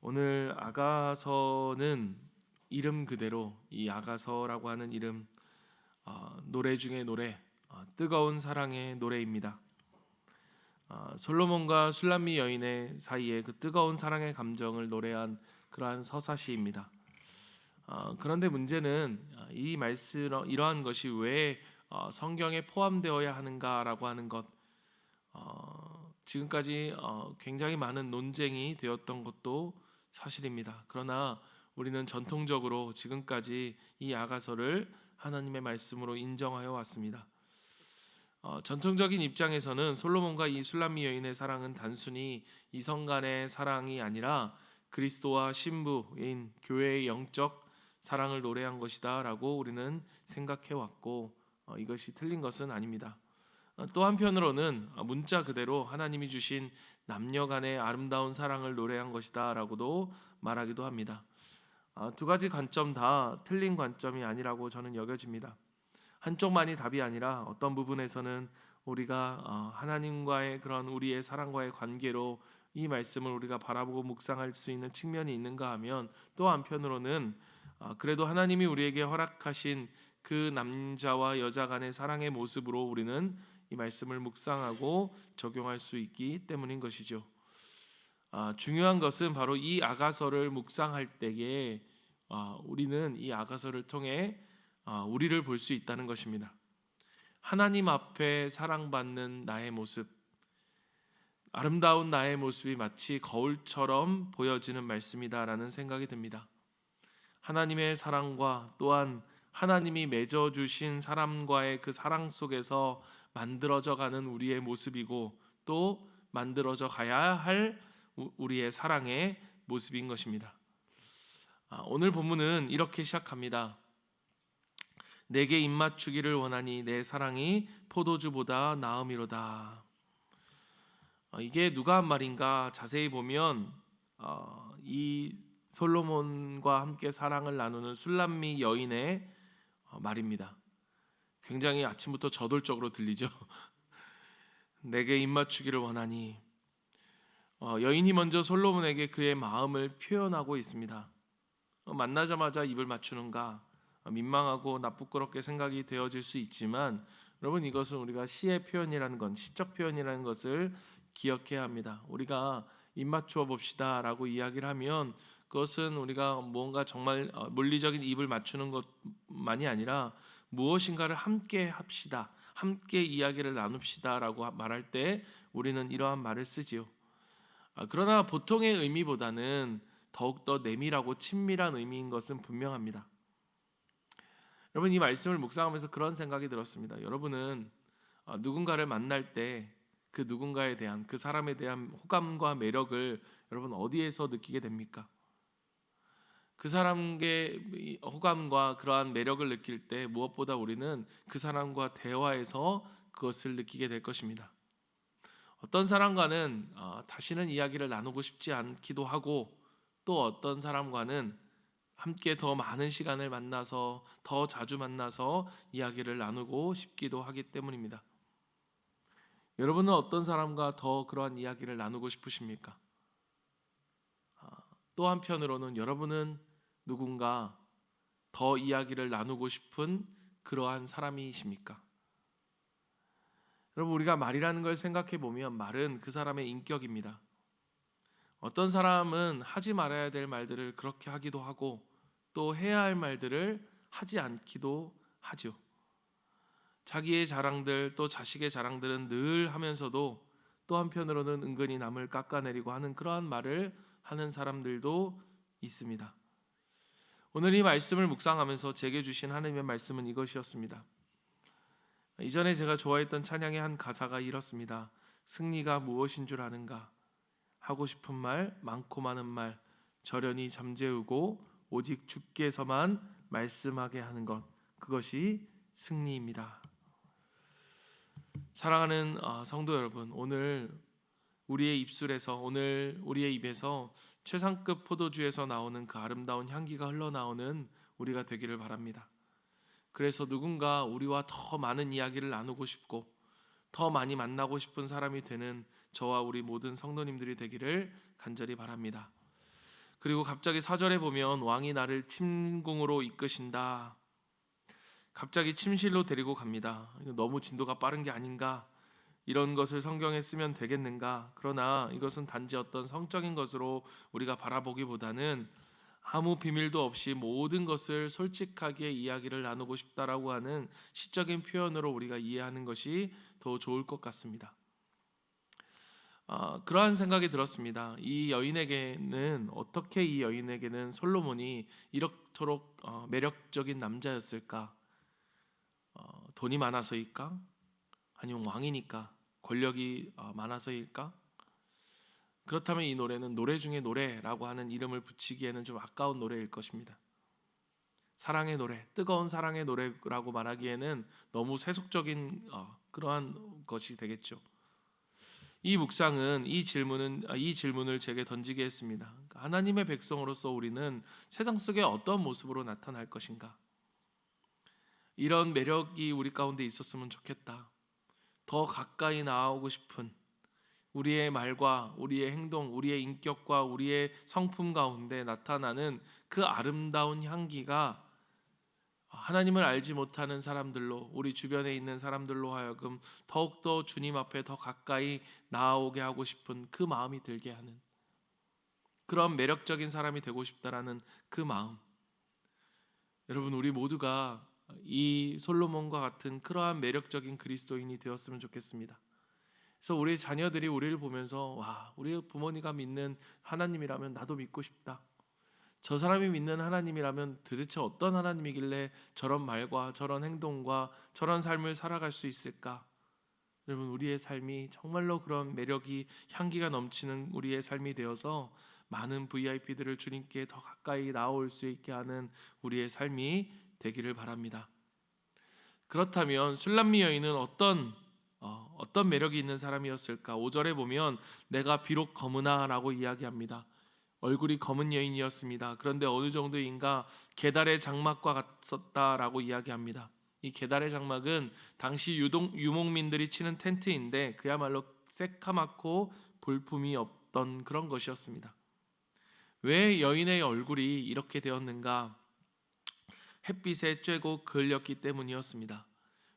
오늘 아가서는 이름 그대로 이 아가서라고 하는 이름 노래 중에 노래 뜨거운 사랑의 노래입니다. 솔로몬과 술람미 여인의 사이에 그 뜨거운 사랑의 감정을 노래한 그러한 서사시입니다. 그런데 문제는 이 말씀 이러한 것이 왜 성경에 포함되어야 하는가라고 하는 것, 지금까지 굉장히 많은 논쟁이 되었던 것도 사실입니다. 그러나 우리는 전통적으로 지금까지 이 아가서를 하나님의 말씀으로 인정하여 왔습니다. 전통적인 입장에서는 솔로몬과 이 술람미 여인의 사랑은 단순히 이성 간의 사랑이 아니라 그리스도와 신부인 교회의 영적 사랑을 노래한 것이다라고 우리는 생각해 왔고, 이것이 틀린 것은 아닙니다. 또 한편으로는 문자 그대로 하나님이 주신 남녀 간의 아름다운 사랑을 노래한 것이다라고도 말하기도 합니다. 두 가지 관점 다 틀린 관점이 아니라고 저는 여겨집니다. 한쪽만이 답이 아니라 어떤 부분에서는 우리가 하나님과의 그런 우리의 사랑과의 관계로 이 말씀을 우리가 바라보고 묵상할 수 있는 측면이 있는가 하면, 또 한편으로는 그래도 하나님이 우리에게 허락하신 그 남자와 여자 간의 사랑의 모습으로 우리는 이 말씀을 묵상하고 적용할 수 있기 때문인 것이죠. 중요한 것은 바로 이 아가서를 묵상할 때에 우리는 이 아가서를 통해 우리를 볼 수 있다는 것입니다. 하나님 앞에 사랑받는 나의 모습, 아름다운 나의 모습이 마치 거울처럼 보여지는 말씀이다라는 생각이 듭니다. 하나님의 사랑과 또한 하나님이 맺어주신 사람과의 그 사랑 속에서 만들어져 가는 우리의 모습이고, 또 만들어져 가야 할 우리의 사랑의 모습인 것입니다. 오늘 본문은 이렇게 시작합니다. 내게 입맞추기를 원하니 내 사랑이 포도주보다 나음이로다. 이게 누가 한 말인가 자세히 보면 이 솔로몬과 함께 사랑을 나누는 술람미 여인의 말입니다. 굉장히 아침부터 저돌적으로 들리죠. 내게 입맞추기를 원하니, 여인이 먼저 솔로몬에게 그의 마음을 표현하고 있습니다. 만나자마자 입을 맞추는가, 민망하고 나쁘끄럽게 생각이 되어질 수 있지만, 여러분, 이것은 우리가 시의 표현이라는 건, 시적 표현이라는 것을 기억해야 합니다. 우리가 입 맞추어 봅시다 라고 이야기를 하면 그것은 우리가 뭔가 정말 물리적인 입을 맞추는 것만이 아니라 무엇인가를 함께 합시다, 함께 이야기를 나눕시다 라고 말할 때 우리는 이러한 말을 쓰지요. 그러나 보통의 의미보다는 더욱더 내밀하고 친밀한 의미인 것은 분명합니다. 여러분, 이 말씀을 묵상하면서 그런 생각이 들었습니다. 여러분은 누군가를 만날 때 그 누군가에 대한, 그 사람에 대한 호감과 매력을 여러분 어디에서 느끼게 됩니까? 그 사람의 호감과 그러한 매력을 느낄 때 무엇보다 우리는 그 사람과 대화에서 그것을 느끼게 될 것입니다. 어떤 사람과는 다시는 이야기를 나누고 싶지 않기도 하고, 또 어떤 사람과는 함께 더 많은 시간을 만나서 더 자주 만나서 이야기를 나누고 싶기도 하기 때문입니다. 여러분은 어떤 사람과 더 그러한 이야기를 나누고 싶으십니까? 또 한편으로는 여러분은 누군가 더 이야기를 나누고 싶은 그러한 사람이십니까? 여러분, 우리가 말이라는 걸 생각해 보면 말은 그 사람의 인격입니다. 어떤 사람은 하지 말아야 될 말들을 그렇게 하기도 하고, 또 해야 할 말들을 하지 않기도 하죠. 자기의 자랑들, 또 자식의 자랑들은 늘 하면서도 또 한편으로는 은근히 남을 깎아내리고 하는 그러한 말을 하는 사람들도 있습니다. 오늘 이 말씀을 묵상하면서 제게 주신 하나님의 말씀은 이것이었습니다. 이전에 제가 좋아했던 찬양의 한 가사가 이렇습니다. 승리가 무엇인 줄 아는가? 하고 싶은 말, 많고 많은 말, 저련히 잠재우고 오직 주께서만 말씀하게 하는 것, 그것이 승리입니다. 사랑하는 성도 여러분, 오늘 우리의 입술에서, 오늘 우리의 입에서 최상급 포도주에서 나오는 그 아름다운 향기가 흘러나오는 우리가 되기를 바랍니다. 그래서 누군가 우리와 더 많은 이야기를 나누고 싶고 더 많이 만나고 싶은 사람이 되는 저와 우리 모든 성도님들이 되기를 간절히 바랍니다. 그리고 갑자기 4절에 보면 왕이 나를 침궁으로 이끄신다. 갑자기 침실로 데리고 갑니다. 이거 너무 진도가 빠른 게 아닌가? 이런 것을 성경에 쓰면 되겠는가? 그러나 이것은 단지 어떤 성적인 것으로 우리가 바라보기보다는 아무 비밀도 없이 모든 것을 솔직하게 이야기를 나누고 싶다라고 하는 시적인 표현으로 우리가 이해하는 것이 더 좋을 것 같습니다. 그러한 생각이 들었습니다. 어떻게 이 여인에게는 솔로몬이 이렇도록 매력적인 남자였을까? 돈이 많아서일까? 아니면 왕이니까 권력이 많아서일까? 그렇다면 이 노래는 노래 중에 노래라고 하는 이름을 붙이기에는 좀 아까운 노래일 것입니다. 사랑의 노래, 뜨거운 사랑의 노래라고 말하기에는 너무 세속적인 그러한 것이 되겠죠. 이 묵상은 이 질문을 제게 던지게 했습니다. 그러니까 하나님의 백성으로서 우리는 세상 속에 어떤 모습으로 나타날 것인가? 이런 매력이 우리 가운데 있었으면 좋겠다. 더 가까이 나아오고 싶은 우리의 말과 우리의 행동, 우리의 인격과 우리의 성품 가운데 나타나는 그 아름다운 향기가 하나님을 알지 못하는 사람들로, 우리 주변에 있는 사람들로 하여금 더욱더 주님 앞에 더 가까이 나아오게 하고 싶은 그 마음이 들게 하는, 그런 매력적인 사람이 되고 싶다라는 그 마음. 여러분, 우리 모두가 이 솔로몬과 같은 그러한 매력적인 그리스도인이 되었으면 좋겠습니다. 그래서 우리 자녀들이 우리를 보면서 우리 부모님가 믿는 하나님이라면 나도 믿고 싶다. 저 사람이 믿는 하나님이라면 도대체 어떤 하나님이길래 저런 말과 저런 행동과 저런 삶을 살아갈 수 있을까? 여러분, 우리의 삶이 정말로 그런 매력이, 향기가 넘치는 우리의 삶이 되어서 많은 VIP들을 주님께 더 가까이 나올 수 있게 하는 우리의 삶이 되기를 바랍니다. 그렇다면 술람미 여인은 어떤 매력이 있는 사람이었을까? 5절에 보면 내가 비록 검으나 라고 이야기합니다. 얼굴이 검은 여인이었습니다. 그런데 어느 정도인가 게달의 장막과 같았다라고 이야기합니다. 이 게달의 장막은 당시 유목민들이 치는 텐트인데 그야말로 새카맣고 볼품이 없던 그런 것이었습니다. 왜 여인의 얼굴이 이렇게 되었는가? 햇빛에 쬐고 그을렸기 때문이었습니다.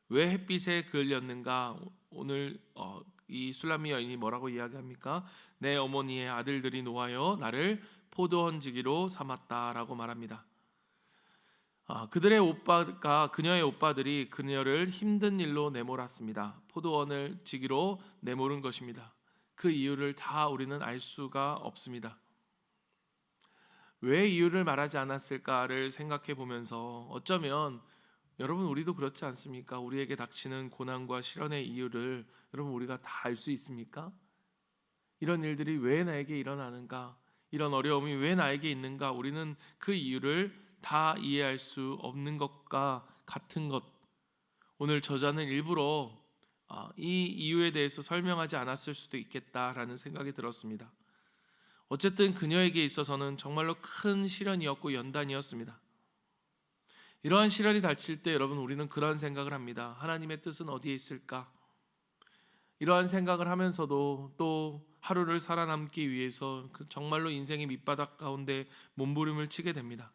왜 햇빛에 그을렸는가? 오늘 이 술람미 여인이 뭐라고 이야기합니까? 내 어머니의 아들들이 노하여 나를 포도원지기로 삼았다라고 말합니다. 그녀의 오빠들이 그녀를 힘든 일로 내몰았습니다. 포도원을 지기로 내몰은 것입니다. 그 이유를 다 우리는 알 수가 없습니다. 왜 이유를 말하지 않았을까를 생각해 보면서 어쩌면 여러분, 우리도 그렇지 않습니까? 우리에게 닥치는 고난과 시련의 이유를 여러분, 우리가 다 알 수 있습니까? 이런 일들이 왜 나에게 일어나는가? 이런 어려움이 왜 나에게 있는가? 우리는 그 이유를 다 이해할 수 없는 것과 같은 것. 오늘 저자는 일부러 이 이유에 대해서 설명하지 않았을 수도 있겠다라는 생각이 들었습니다. 어쨌든 그녀에게 있어서는 정말로 큰 시련이었고 연단이었습니다. 이러한 시련이 닥칠 때 여러분, 우리는 그런 생각을 합니다. 하나님의 뜻은 어디에 있을까? 이러한 생각을 하면서도 또 하루를 살아남기 위해서 정말로 인생의 밑바닥 가운데 몸부림을 치게 됩니다.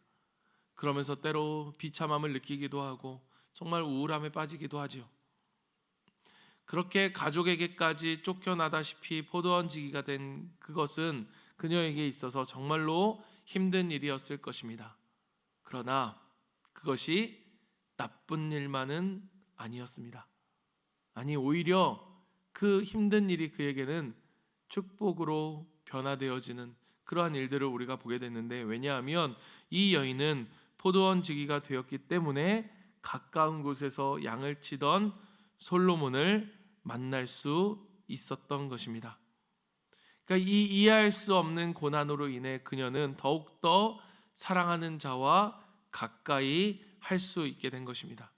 그러면서 때로 비참함을 느끼기도 하고 정말 우울함에 빠지기도 하죠. 그렇게 가족에게까지 쫓겨나다시피 포도원지기가 된 그것은 그녀에게 있어서 정말로 힘든 일이었을 것입니다. 그러나 그것이 나쁜 일만은 아니었습니다. 아니, 오히려 그 힘든 일이 그에게는 축복으로 변화되어지는 그러한 일들을 우리가 보게 됐는데, 왜냐하면 이 여인은 포도원지기가 되었기 때문에 가까운 곳에서 양을 치던 솔로몬을 만날 수 있었던 것입니다. 그러니까 이 이해할 수 없는 고난으로 인해 그녀는 더욱더 사랑하는 자와 가까이 할 수 있게 된 것입니다.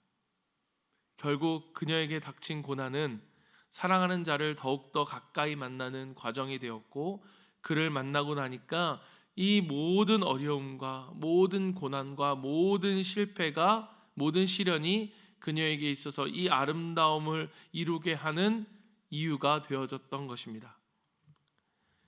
결국 그녀에게 닥친 고난은 사랑하는 자를 더욱더 가까이 만나는 과정이 되었고, 그를 만나고 나니까 이 모든 어려움과 모든 고난과 모든 실패가, 모든 시련이 그녀에게 있어서 이 아름다움을 이루게 하는 이유가 되어졌던 것입니다.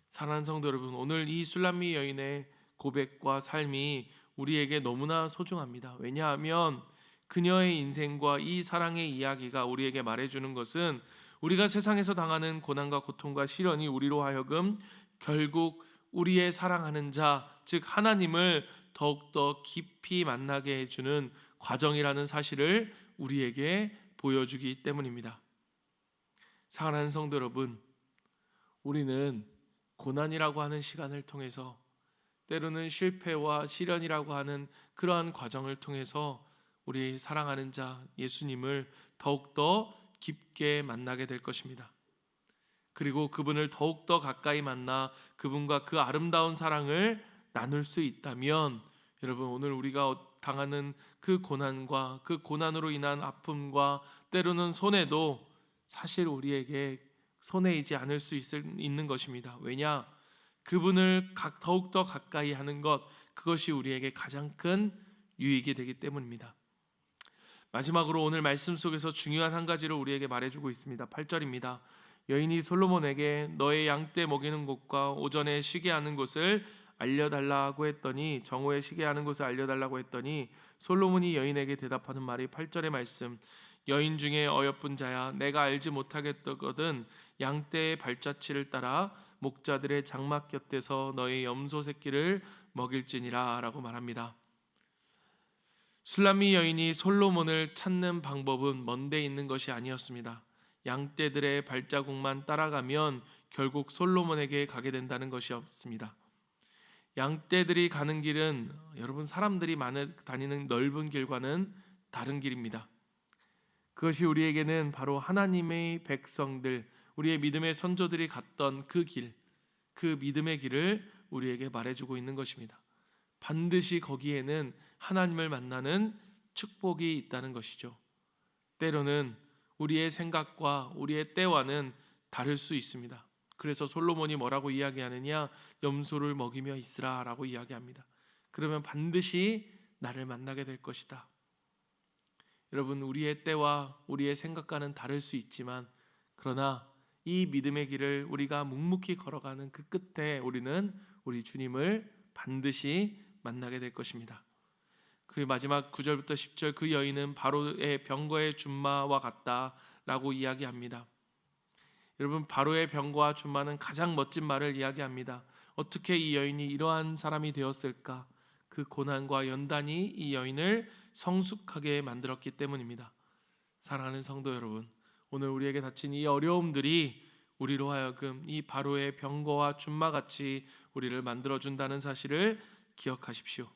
사랑하는 성도 여러분, 오늘 이 술람미 여인의 고백과 삶이 우리에게 너무나 소중합니다. 왜냐하면 그녀의 인생과 이 사랑의 이야기가 우리에게 말해주는 것은 우리가 세상에서 당하는 고난과 고통과 시련이 우리로 하여금 결국 우리의 사랑하는 자, 즉 하나님을 더욱더 깊이 만나게 해주는 과정이라는 사실을 우리에게 보여주기 때문입니다. 사랑하는 성도 여러분, 우리는 고난이라고 하는 시간을 통해서, 때로는 실패와 시련이라고 하는 그러한 과정을 통해서 우리 사랑하는 자 예수님을 더욱더 깊게 만나게 될 것입니다. 그리고 그분을 더욱더 가까이 만나 그분과 그 아름다운 사랑을 나눌 수 있다면, 여러분, 오늘 우리가 당하는 그 고난과 그 고난으로 인한 아픔과 때로는 손해도 사실 우리에게 손해이지 않을 수 있는 것입니다. 왜냐? 그분을 더욱더 가까이 하는 것, 그것이 우리에게 가장 큰 유익이 되기 때문입니다. 마지막으로 오늘 말씀 속에서 중요한 한 가지를 우리에게 말해주고 있습니다. 8절입니다. 여인이 솔로몬에게 너의 양떼 먹이는 곳과 오전에 쉬게 하는 곳을 알려달라고 했더니, 정오에 쉬게 하는 곳을 알려달라고 했더니 솔로몬이 여인에게 대답하는 말이 8절의 말씀, 여인 중에 어여쁜 자야, 내가 알지 못하겠거든 양떼의 발자취를 따라 목자들의 장막 곁에서 너의 염소 새끼를 먹일지니라 라고 말합니다. 술람미 여인이 솔로몬을 찾는 방법은 먼데 있는 것이 아니었습니다. 양떼들의 발자국만 따라가면 결국 솔로몬에게 가게 된다는 것이었습니다. 양떼들이 가는 길은 여러분 사람들이 다니는 넓은 길과는 다른 길입니다. 그것이 우리에게는 바로 하나님의 백성들, 우리의 믿음의 선조들이 갔던 그 길, 그 믿음의 길을 우리에게 말해주고 있는 것입니다. 반드시 거기에는 하나님을 만나는 축복이 있다는 것이죠. 때로는 우리의 생각과 우리의 때와는 다를 수 있습니다. 그래서 솔로몬이 뭐라고 이야기하느냐? 염소를 먹이며 있으라 라고 이야기합니다. 그러면 반드시 나를 만나게 될 것이다. 여러분, 우리의 때와 우리의 생각과는 다를 수 있지만, 그러나 이 믿음의 길을 우리가 묵묵히 걸어가는 그 끝에 우리는 우리 주님을 반드시 만나게 될 것입니다. 그 마지막 9절부터 10절, 그 여인은 바로의 병거의 준마와 같다라고 이야기합니다. 여러분, 바로의 병거와 준마는 가장 멋진 말을 이야기합니다. 어떻게 이 여인이 이러한 사람이 되었을까? 그 고난과 연단이 이 여인을 성숙하게 만들었기 때문입니다. 사랑하는 성도 여러분, 오늘 우리에게 닥친 이 어려움들이 우리로 하여금 이 바로의 병거와 준마같이 우리를 만들어준다는 사실을 기억하십시오.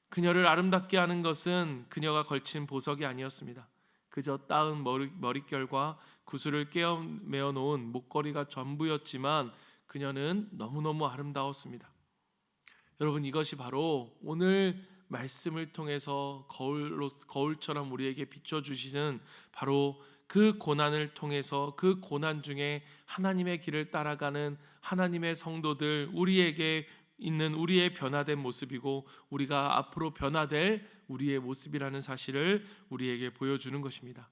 그녀를 아름답게 하는 것은 그녀가 걸친 보석이 아니었습니다. 그저 따은 머릿결과 구슬을 매어 놓은 목걸이가 전부였지만 그녀는 너무너무 아름다웠습니다. 여러분, 이것이 바로 오늘 말씀을 통해서 거울처럼 우리에게 비춰주시는 바로 그 고난을 통해서, 그 고난 중에 하나님의 길을 따라가는 하나님의 성도들, 우리에게 있는 우리의 변화된 모습이고 우리가 앞으로 변화될 우리의 모습이라는 사실을 우리에게 보여주는 것입니다.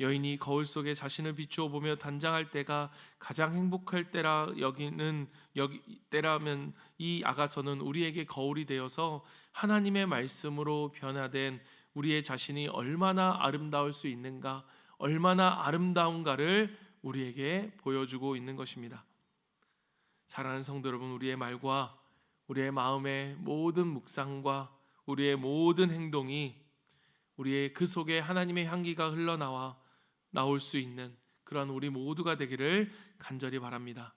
여인이 거울 속에 자신을 비추어 보며 단장할 때가 가장 행복할 때라면 이 아가서는 우리에게 거울이 되어서 하나님의 말씀으로 변화된 우리의 자신이 얼마나 아름다울 수 있는가, 얼마나 아름다운가를 우리에게 보여주고 있는 것입니다. 사랑하는 성도 여러분, 우리의 말과 우리의 마음의 모든 묵상과 우리의 모든 행동이 우리의 그 속에 하나님의 향기가 나올 수 있는 그러한 우리 모두가 되기를 간절히 바랍니다.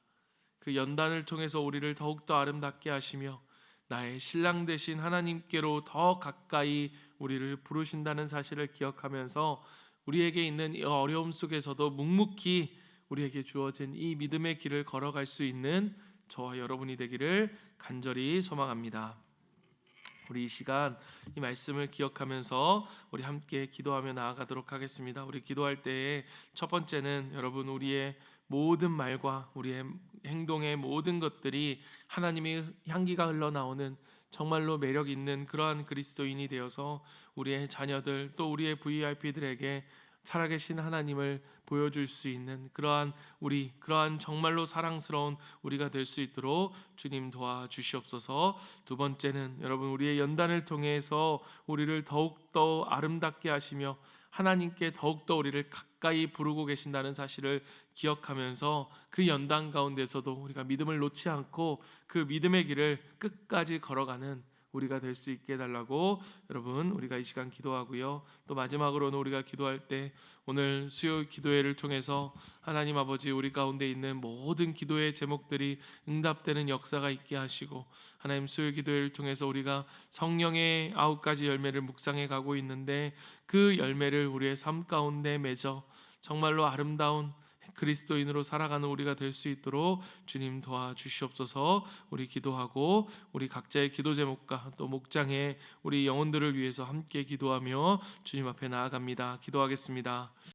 그 연단을 통해서 우리를 더욱더 아름답게 하시며 나의 신랑 되신 하나님께로 더 가까이 우리를 부르신다는 사실을 기억하면서 우리에게 있는 이 어려움 속에서도 묵묵히 우리에게 주어진 이 믿음의 길을 걸어갈 수 있는 저와 여러분이 되기를 간절히 소망합니다. 우리 이 시간 이 말씀을 기억하면서 우리 함께 기도하며 나아가도록 하겠습니다. 우리 기도할 때에 첫 번째는 여러분, 우리의 모든 말과 우리의 행동의 모든 것들이 하나님의 향기가 흘러나오는 정말로 매력 있는 그러한 그리스도인이 되어서 우리의 자녀들 또 우리의 VIP들에게 살아계신 하나님을 보여줄 수 있는 그러한 정말로 사랑스러운 우리가 될 수 있도록 주님 도와주시옵소서. 두 번째는 여러분, 우리의 연단을 통해서 우리를 더욱더 아름답게 하시며 하나님께 더욱더 우리를 가까이 부르고 계신다는 사실을 기억하면서 그 연단 가운데서도 우리가 믿음을 놓지 않고 그 믿음의 길을 끝까지 걸어가는 우리가 될 수 있게 해달라고 여러분 우리가 이 시간 기도하고요. 또 마지막으로는 우리가 기도할 때 오늘 수요 기도회를 통해서 하나님 아버지, 우리 가운데 있는 모든 기도의 제목들이 응답되는 역사가 있게 하시고, 하나님 수요 기도회를 통해서 우리가 성령의 9가지 열매를 묵상해 가고 있는데 그 열매를 우리의 삶 가운데 맺어 정말로 아름다운 그리스도인으로 살아가는 우리가 될 수 있도록 주님 도와주시옵소서. 우리 기도하고 우리 각자의 기도 제목과 또 목장의 우리 영혼들을 위해서 함께 기도하며 주님 앞에 나아갑니다. 기도하겠습니다.